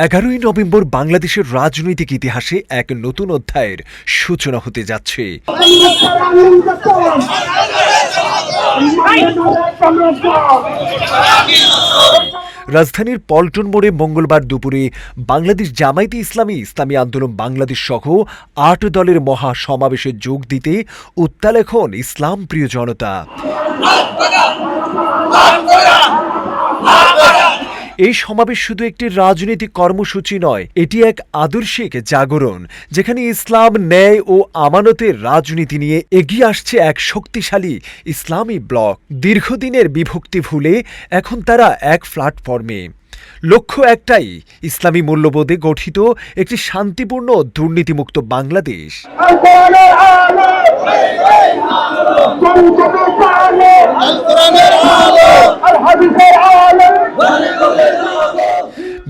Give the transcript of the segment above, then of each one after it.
11ই November বাংলাদেশের রাজনৈতিক ইতিহাসে এক নতুন অধ্যায়ের সূচনা হতে যাচ্ছে। রাজধানীর পল্টন মোড়ে মঙ্গলবার দুপুরে বাংলাদেশ জামায়াতে ইসলামী আন্দোলন বাংলাদেশ সহ ৮ দলের মহা সমাবেশে যোগ দিতে উত্তাল এখন ইসলাম প্রিয় জনতা। এই সমাবেশ শুধু একটি রাজনৈতিক কর্মসূচি নয়, এটি এক আদর্শিক জাগরণ, যেখানে ইসলাম, ন্যায় ও আমানতের রাজনীতি নিয়ে এগিয়ে আসছে এক শক্তিশালী ইসলামী ব্লক। দীর্ঘদিনের বিভক্তি ভুলে এখন তারা এক প্ল্যাটফর্মে। লক্ষ্য একটাই, ইসলামী মূল্যবোধে গঠিত একটি শান্তিপূর্ণ ও দুর্নীতিমুক্ত বাংলাদেশ।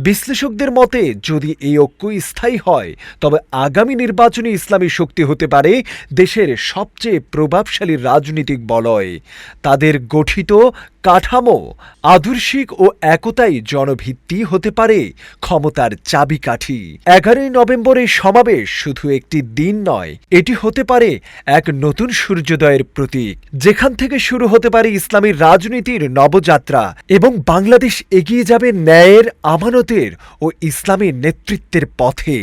বিশ্লেষকদের মতে, যদি এই ঐক্য স্থায়ী হয় তবে আগামী নির্বাচনে ইসলামী শক্তি হতে পারে দেশের সবচেয়ে প্রভাবশালী রাজনৈতিক বলয়। তাদের গঠিত কাঠামো, আদর্শিক ও একতাই জনভিত্তি হতে পারে ক্ষমতার চাবিকাঠি। 11ই নভেম্বর এই সমাবেশ শুধু একটি দিন নয়, এটি হতে পারে এক নতুন সূর্যোদয়ের প্রতীক, যেখান থেকে শুরু হতে পারে ইসলামী রাজনীতির নবযাত্রা এবং বাংলাদেশ এগিয়ে যাবে ন্যায়ের, আমানতের ও ইসলামী নেতৃত্বের পথে।